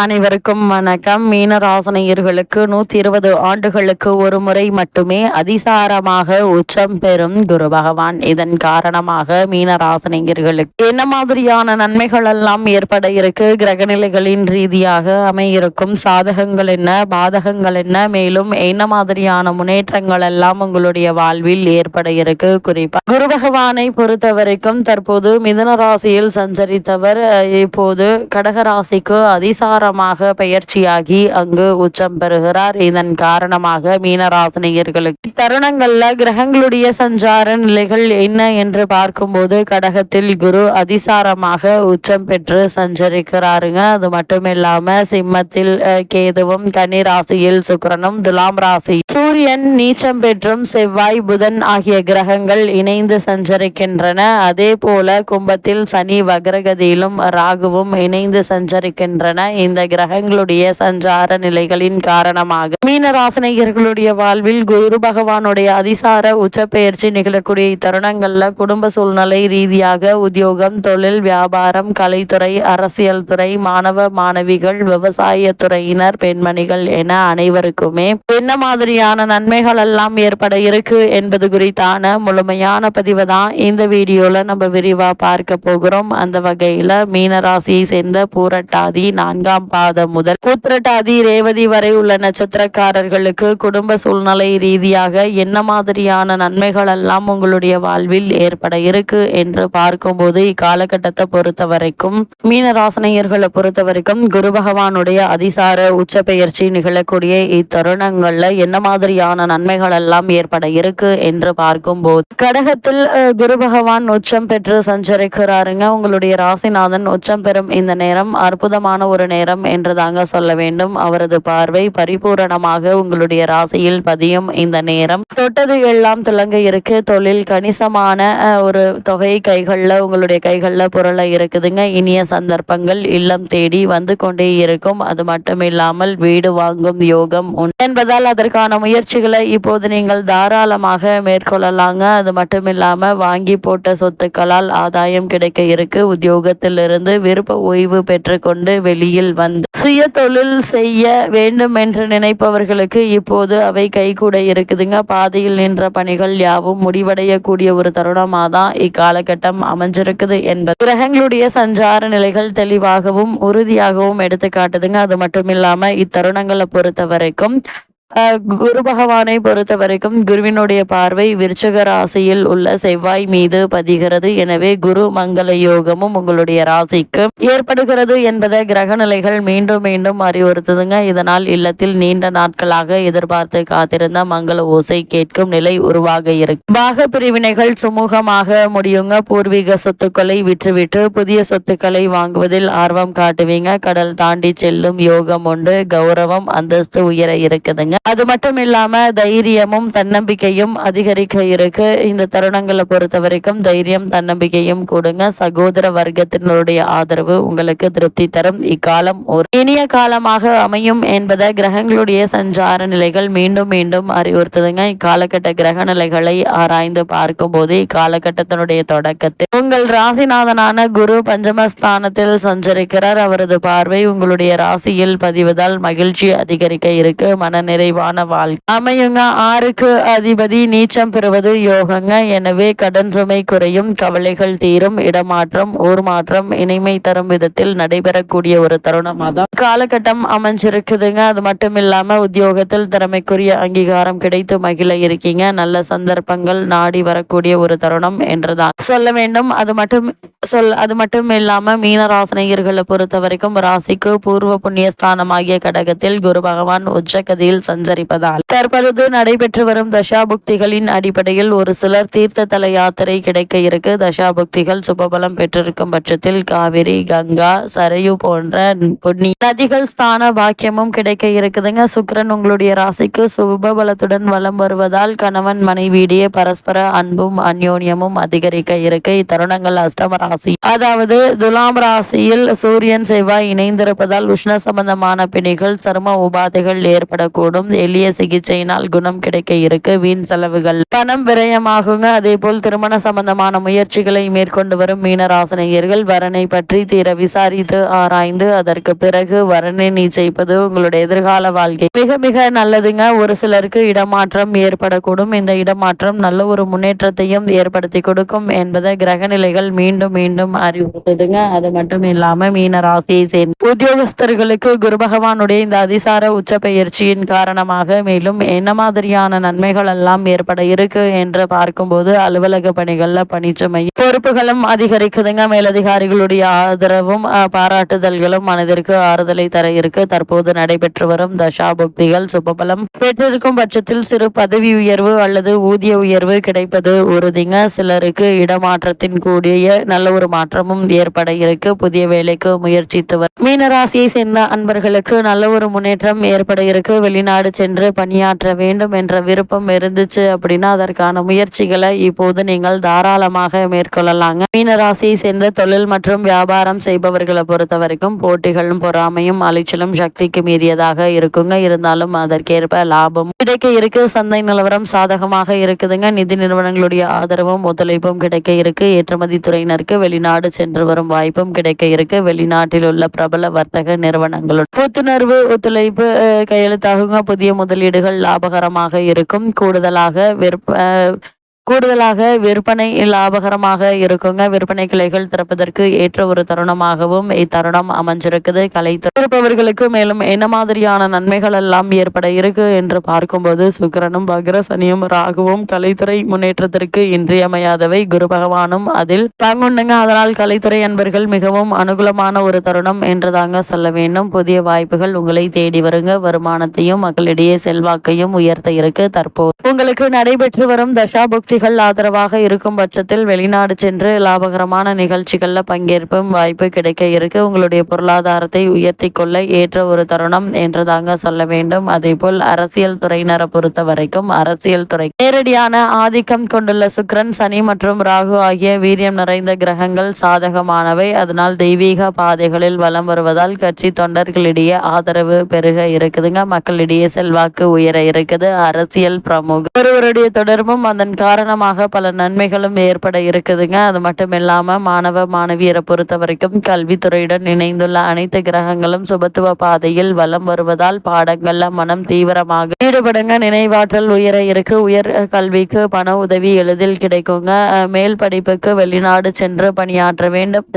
அனைவருக்கும் வணக்கம். மீனராசினியர்களுக்கு 120 ஆண்டுகளுக்கு ஒரு முறை மட்டுமே அதிசாரமாக உச்சம் பெறும் குரு பகவான். இதன் காரணமாக மீனராசினியர்களுக்கு என்ன மாதிரியான நன்மைகள் எல்லாம் ஏற்பட இருக்கு, கிரகநிலைகளின் ரீதியாக அமையிருக்கும் சாதகங்கள் என்ன, பாதகங்கள் என்ன, மேலும் என்ன மாதிரியான முன்னேற்றங்கள் எல்லாம் உங்களுடைய வாழ்வில் ஏற்பட இருக்கு. குறிப்பா குரு பகவானை பொறுத்த வரைக்கும் தற்போது மிதுன ராசியில் சஞ்சரித்தவர் இப்போது கடகராசிக்கு அதிசார பயிற்சியாகி அங்கு உச்சம் பெறுகிறார். இதன் காரணமாக மீனராசினியர்களுக்கு தருணங்கள்ல கிரகங்களுடைய சஞ்சார நிலைகள் என்ன என்று பார்க்கும்போது கடகத்தில் குரு அதிசாரமாக உச்சம் பெற்று சஞ்சரிக்கிறாருங்க. அது மட்டும் இல்லாம சிம்மத்தில் கேதுவும், கன்னி ராசியில் சுக்கிரனும், துலாம் ராசி சூரியன் நீச்சம் பெற்றும் செவ்வாய், புதன் ஆகிய கிரகங்கள் இணைந்து சஞ்சரிக்கின்றன. அதே போல கும்பத்தில் சனி வக்ரகதியிலும் ராகுவும் இணைந்து சஞ்சரிக்கின்றன. இந்த கிரகங்களுடைய சஞ்சார நிலைகளின் காரணமாக மீனராசினியர்களுடைய வாழ்வில் குரு பகவானுடைய அதிசார உச்ச பெயர்ச்சி நிகழக்கூடிய தருணங்கள்ல குடும்ப சூழ்நிலை ரீதியாக உத்தியோகம், தொழில், வியாபாரம், கலைத்துறை, அரசியல் துறை, மாணவ மாணவிகள், விவசாய துறையினர், பெண்மணிகள் என அனைவருக்குமே என்ன மாதிரியான நன்மைகள் எல்லாம் ஏற்பட இருக்கு என்பது குறித்தான முழுமையான பதிவு தான் இந்த வீடியோல நம்ம விரிவா பார்க்க போகிறோம். அந்த வகையில மீனராசியை சேர்ந்த பூரட்டாதி 4ஆம் பாதம் முதல் உத்திரட்டாதி ரேவதி வரை உள்ள நட்சத்திரக்காரர்களுக்கு குடும்ப சூழ்நிலை ரீதியாக என்ன மாதிரியான நன்மைகள் எல்லாம் உங்களுடைய வாழ்வில் ஏற்பட இருக்கு என்று பார்க்கும்போது இக்காலகட்டத்தை பொறுத்த வரைக்கும் மீனராசினியர்களை பொறுத்த வரைக்கும் குரு பகவானுடைய அதிசார உச்ச பெயர்ச்சி நிகழக்கூடிய இத்தருணங்கள்ல என்ன மாதிரியான நன்மைகள் எல்லாம் ஏற்பட இருக்கு என்று பார்க்கும்போது கடகத்தில் குரு பகவான் உச்சம் பெற்று சஞ்சரிக்கிறாருங்க. உங்களுடைய ராசிநாதன் உச்சம் பெறும் இந்த நேரம் அற்புதமான ஒரு நேரம் என்று தாங்க சொல்ல வேண்டும். அவரது பார்வை பரிபூரணமாக உங்களுடைய ராசியில் பதியும் இந்த நேரம் தொட்டது எல்லாம் துலங்க இருக்கு. தொழில் கணிசமான ஒரு தொகை கைகள்ல உங்களுடைய கைகள்ல புரள இருக்குதுங்க. இனிய சந்தர்ப்பங்கள் இல்லம் தேடி வந்து கொண்டே இருக்கும். அது மட்டும் இல்லாமல் வீடு வாங்கும் யோகம் என்பதால் அதற்கான முயற்சிகளை இப்போது நீங்கள் தாராளமாக மேற்கொள்ளலாங்க. அது மட்டும் இல்லாம வாங்கி போட்ட சொத்துக்களால் ஆதாயம் கிடைக்க இருக்கு. உத்தியோகத்தில் இருந்து விருப்ப ஓய்வு பெற்றுக்கொண்டு வெளியில் வந்து சுய தொழில் செய்ய வேண்டும் என்று நினைப்பவர்களுக்கு இப்போது அவை கைகூட இருக்குதுங்க. பாதையில் நின்ற பணிகள் யாவும் முடிவடையக்கூடிய ஒரு தருணமாக தான் இக்காலகட்டம் அமைஞ்சிருக்குது என்பது கிரகங்களுடைய சஞ்சார நிலைகள் தெளிவாகவும் உறுதியாகவும் எடுத்து காட்டுதுங்க. அது மட்டும் இல்லாம இத்தருணங்களை பொறுத்த வரைக்கும் குரு பகவானை பொறுத்த வரைக்கும் குருவினுடைய பார்வை விருச்சிக ராசியில் உள்ள செவ்வாய் மீது பதிகிறது. எனவே குரு மங்கள யோகமும் உங்களுடைய ராசிக்கு ஏற்படுகிறது என்பதை கிரக நிலைகள் மீண்டும் மீண்டும் அறிவுறுத்துதுங்க. இதனால் இல்லத்தில் நீண்ட நாட்களாக எதிர்பார்த்து காத்திருந்த மங்கள ஓசை கேட்கும் நிலை உருவாக இருக்கு. பாக பிரிவினைகள் சுமூகமாக முடியுங்க. பூர்வீக சொத்துக்களை விற்றுவிட்டு புதிய சொத்துக்களை வாங்குவதில் ஆர்வம் காட்டுவீங்க. கடல் தாண்டி செல்லும் யோகம் உண்டு. கௌரவம் அந்தஸ்து உயர இருக்குதுங்க. அது மட்டும் இல்லாம தைரியமும் தன்னம்பிக்கையும் அதிகரிக்க இருக்கு. இந்த தருணங்களை பொறுத்த வரைக்கும் தைரியம் தன்னம்பிக்கையும் கூடுங்க. சகோதர வர்க்கத்தினருடைய ஆதரவு உங்களுக்கு திருப்தி தரும். இக்காலம் ஒரு இனிய காலமாக அமையும் என்பதை கிரகங்களுடைய சஞ்சார நிலைகள் மீண்டும் மீண்டும் அறிவுறுத்துதுங்க. இக்காலகட்ட கிரக நிலைகளை ஆராய்ந்து பார்க்கும் போது இக்காலகட்டத்தினுடைய தொடக்கத்தில் உங்கள் ராசிநாதனான குரு பஞ்சமஸ்தானத்தில் சஞ்சரிக்கிறார். அவரது பார்வை உங்களுடைய ராசியில் பதிவதால் மகிழ்ச்சி அதிகரிக்க இருக்கு. மனநிறை வாழ்க்கை அமையுங்க. 6க்கு அதிபதி நீச்சம் பெறுவது யோகங்க. எனவே கடன் சுமை குறையும், கவலைகள் தீரும். இடமாற்றம், ஊர் மாற்றம் இனிமை தரும் விதத்தில் நடைபெறக்கூடிய ஒரு தருணமாக காலகட்டம் அமைஞ்சிருக்குதுங்க. அது மட்டும் இல்லாம உத்தியோகத்தில் திறமைக்குரிய அங்கீகாரம் கிடைத்து மகிழ இருக்கீங்க. நல்ல சந்தர்ப்பங்கள் நாடி வரக்கூடிய ஒரு தருணம் என்றுதான் சொல்ல வேண்டும். அது மட்டும் இல்லாம மீனராசினியர்களை பொறுத்த வரைக்கும் ராசிக்கு பூர்வ புண்ணியஸ்தானமாகிய கடகத்தில் குரு பகவான் உச்சகதியில் சஞ்சரிப்பதால் தற்பொழுது நடைபெற்று வரும் தசாபுக்திகளின் அடிப்படையில் ஒரு சிலர் தீர்த்த தல யாத்திரை கிடைக்க இருக்கு. தசாபுக்திகள் சுபபலம் பெற்றிருக்கும் பட்சத்தில் காவிரி, கங்கா, சரையு போன்ற புண்ணிய நதிகள் ஸ்தான பாக்கியமும் கிடைக்க இருக்குதுங்க. சுக்கிரன் உங்களுடைய ராசிக்கு சுபபலத்துடன் வலம் வருவதால் கணவன் மனைவியிடையே பரஸ்பர அன்பும் அந்யோன்யமும் அதிகரிக்க இருக்கு. இத்தருணங்கள் அஷ்டம ராசி அதாவது துலாம் ராசியில் சூரியன் செவ்வாய் இணைந்திருப்பதால் உஷ்ண சம்பந்தமான பிணிகள், சரும உபாதைகள் ஏற்படக்கூடும். இருக்கும். எளிய சிகிச்சையினால் குணம் கிடைக்க இருக்கு. வீண் செலவுகள் பணம் விரயமாகுங்க. அதே போல் திருமண சம்பந்தமான முயற்சிகளை மேற்கொண்டு வரும் மீனராசினியர்கள் வரனை பற்றி தீர விசாரித்து ஆராய்ந்து அதற்கு பிறகு வரனை நிச்சயிப்பது உங்களுடைய எதிர்கால வாழ்க்கை மிக மிக நல்லதுங்க. ஒரு சிலருக்கு இடமாற்றம் ஏற்படக்கூடும். இந்த இடமாற்றம் நல்ல ஒரு முன்னேற்றத்தையும் ஏற்படுத்தி கொடுக்கும் என்பதை கிரகநிலைகள் மீண்டும் மீண்டும் அறிவுறுத்துதுங்க. அது மட்டும் இல்லாம மீன ராசியை சேர்ந்த உத்தியோகஸ்தர்களுக்கு குரு பகவானுடைய இந்த அதிசார உச்ச பயிற்சியின் காரணமாக மேலும் என்ன மாதிரியான நன்மைகள் எல்லாம் ஏற்பட இருக்கு என்று பார்க்கும்போது அலுவலக பணிகள்ல பணிச்சுமை பொறுப்புகளும் அதிகரிக்குதுங்க. மேலதிகாரிகளுடைய ஆதரவும் பாராட்டுதல்களும் மனதிற்கு ஆறுதலை தர இருக்கு. தற்போது நடைபெற்று வரும் தசாபுக்திகள் சுபபலம் பெற்றிருக்கும் பட்சத்தில் சிறு பதவி உயர்வு அல்லது ஊதிய உயர்வு கிடைப்பது உறுதிங்க. சிலருக்கு இடமாற்றத்தின் கூடிய நல்ல ஒரு மாற்றமும் ஏற்பட இருக்கு. புதிய வேலைக்கு முயற்சித்து மீனராசியை சேர்ந்த அன்பர்களுக்கு நல்ல ஒரு முன்னேற்றம் ஏற்பட இருக்கு. வெளிநாடு சென்று பணியாற்ற வேண்டும் என்ற விருப்பம் இருந்துச்சு அப்படின்னா அதற்கான முயற்சிகளை இப்போது நீங்கள் தாராளமாக மேற்கொள்ளலாங்க. மீனராசியை சேர்ந்த தொழில் மற்றும் வியாபாரம் செய்பவர்களை பொறுத்த வரைக்கும் போட்டிகளும் பொறாமையும் அலைச்சலும் சக்திக்கு மீறியதாக இருக்குங்க. இருந்தாலும் அதற்கேற்ப லாபம் கிடைக்க இருக்கு. சந்தை நிலவரம் சாதகமாக இருக்குதுங்க. நிதி நிறுவனங்களுடைய ஆதரவும் ஒத்துழைப்பும் கிடைக்க இருக்கு. ஏற்றுமதி துறையினருக்கு வெளிநாடு சென்று வரும் வாய்ப்பும் கிடைக்க இருக்கு. வெளிநாட்டில் உள்ள பிரபல வர்த்தக நிறுவனங்களோட புத்துணர்வு ஒத்துழைப்பு கையெழுத்தாகுங்க. புதிய முதலீடுகள் லாபகரமாக இருக்கும். கூடுதலாக விற்பனை லாபகரமாக இருக்குங்க. விற்பனை கிளைகள் திறப்பதற்கு ஏற்ற ஒரு தருணமாகவும் இத்தருணம் அமைஞ்சிருக்குது. கலைத்துறைப்பவர்களுக்கு மேலும் என்ன மாதிரியான நன்மைகள் எல்லாம் ஏற்பட இருக்கு என்று பார்க்கும்போது சுக்கிரனும் வக்ர சனியும் ராகுவும் கலைத்துறை முன்னேற்றத்திற்கு இன்றியமையாதவை. குரு பகவானும் அதில் பங்குண்டுங்க. அதனால் கலைத்துறை அன்பர்கள் மிகவும் அனுகூலமான ஒரு தருணம் என்று தாங்க சொல்ல வேண்டும். புதிய வாய்ப்புகள் உங்களை தேடி வருங்க. வருமானத்தையும் மக்களிடையே செல்வாக்கையும் உயர்த்த இருக்கு. தற்போது உங்களுக்கு நடைபெற்று வரும் தசாபுக்தி ஆதரவாக இருக்கும் பட்சத்தில் வெளிநாடு சென்று லாபகரமான நிகழ்ச்சிகள்ல பங்கேற்பும் வாய்ப்பு கிடைக்க இருக்கு. உங்களுடைய பொருளாதாரத்தை உயர்த்தி கொள்ள ஏற்ற ஒரு தருணம் என்று தாங்க சொல்ல வேண்டும். அதே போல் அரசியல் துறையினரை பொறுத்த வரைக்கும் அரசியல் துறை நேரடியான ஆதிக்கம் கொண்டுள்ள சுக்கிரன் சனி மற்றும் ராகு ஆகிய வீரியம் நிறைந்த கிரகங்கள் சாதகமானவை. அதனால் தெய்வீக பாதைகளில் வலம் வருவதால் கட்சி தொண்டர்களிடையே ஆதரவு பெருக இருக்குதுங்க. மக்களிடையே செல்வாக்கு உயர இருக்குது. அரசியல் பிரமுக ஒருவருடைய தொடர்பும் அதன் காரணமாக பல நன்மைகளும் ஏற்பட இருக்குதுங்க. அது மட்டும் இல்லாம மாணவ மாணவியரை பொறுத்த வரைக்கும் கல்வித்துறையுடன் இணைந்துள்ள அனைத்து கிரகங்களும் சுபத்துவ பாதையில் வலம் வருவதால் பாடங்கள்ல மனம் தீவிரமாக ஈடுபடுங்க. நினைவாற்றல் உயர இருக்கு. உயர் கல்விக்கு பண உதவி எளிதில் கிடைக்குங்க. மேல் படிப்புக்கு வெளிநாடு சென்று பணியாற்ற வேண்டும்.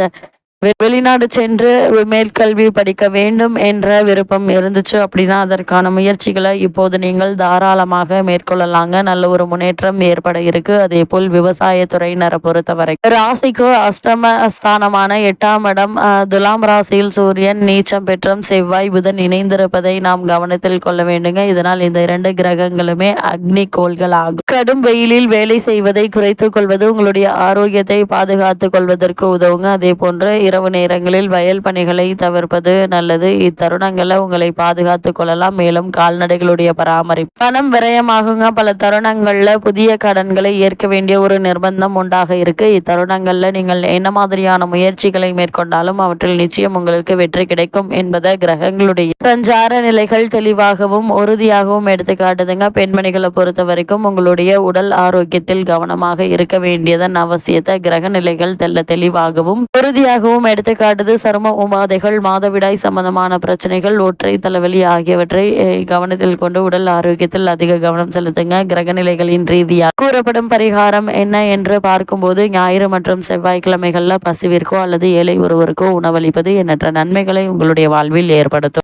வெளிநாடு சென்று மேற்கல்வி படிக்க வேண்டும் என்ற விருப்பம் இருந்துச்சு அப்படின்னா அதற்கான முயற்சிகளை இப்போது நீங்கள் தாராளமாக மேற்கொள்ளலாங்க. நல்ல ஒரு முன்னேற்றம் ஏற்பட இருக்கு. அதே போல் விவசாயத்துறையினரை பொறுத்தவரை ராசிக்கு அஷ்டம ஸ்தானமான 8ஆம் இடம் துலாம் ராசியில் சூரியன் நீச்சம் பெற்றும் செவ்வாய் புதன் இணைந்திருப்பதை நாம் கவனத்தில் கொள்ள வேண்டுங்க. இதனால் இந்த 2 கிரகங்களுமே அக்னி கோள்கள் ஆகும். கடும் வெயிலில் வேலை செய்வதை குறைத்துக் கொள்வது உங்களுடைய ஆரோக்கியத்தை பாதுகாத்துக் கொள்வதற்கு உதவுங்க. அதே போன்று இரவு நேரங்களில் வயல் பணிகளை தவிர்ப்பது நல்லது. இத்தருணங்களை உங்களை பாதுகாத்துக் கொள்ளலாம். மேலும் கால்நடைகளுடைய பராமரிப்பு பணம் விரயமாகுங்க. பல தருணங்கள்ல புதிய கடன்களை ஏற்க வேண்டிய ஒரு நிர்பந்தம் உண்டாக இருக்கு. இத்தருணங்கள்ல நீங்கள் என்ன மாதிரியான முயற்சிகளை மேற்கொண்டாலும் அவற்றில் நிச்சயம் உங்களுக்கு வெற்றி கிடைக்கும் என்பதை கிரகங்களுடைய சஞ்சார நிலைகள் தெளிவாகவும் உறுதியாகவும் எடுத்துக்காட்டுதுங்க. பெண்மணிகளை பொறுத்த வரைக்கும் உங்களுடைய உடல் ஆரோக்கியத்தில் கவனமாக இருக்க வேண்டியதன் அவசியத்தை கிரக நிலைகள் தெளிவாகவும் உறுதியாகவும் எடுத்துக்காட்டுது. சரும உபாதைகள், மாதவிடாய் சம்பந்தமான பிரச்சனைகள், ஒற்றை தலைவலி ஆகியவற்றை கவனத்தில் கொண்டு உடல் ஆரோக்கியத்தில் அதிக கவனம் செலுத்துங்க. கிரகநிலைகளின் ரீதியாக கூறப்படும் பரிகாரம் என்ன என்று பார்க்கும்போது ஞாயிறு மற்றும் செவ்வாய்க்கிழமைகள்ல பசுவிற்கோ அல்லது ஏழை ஒருவருக்கோ உணவளிப்பது எண்ணற்ற நன்மைகளை உங்களுடைய வாழ்வில் ஏற்படுத்தும்.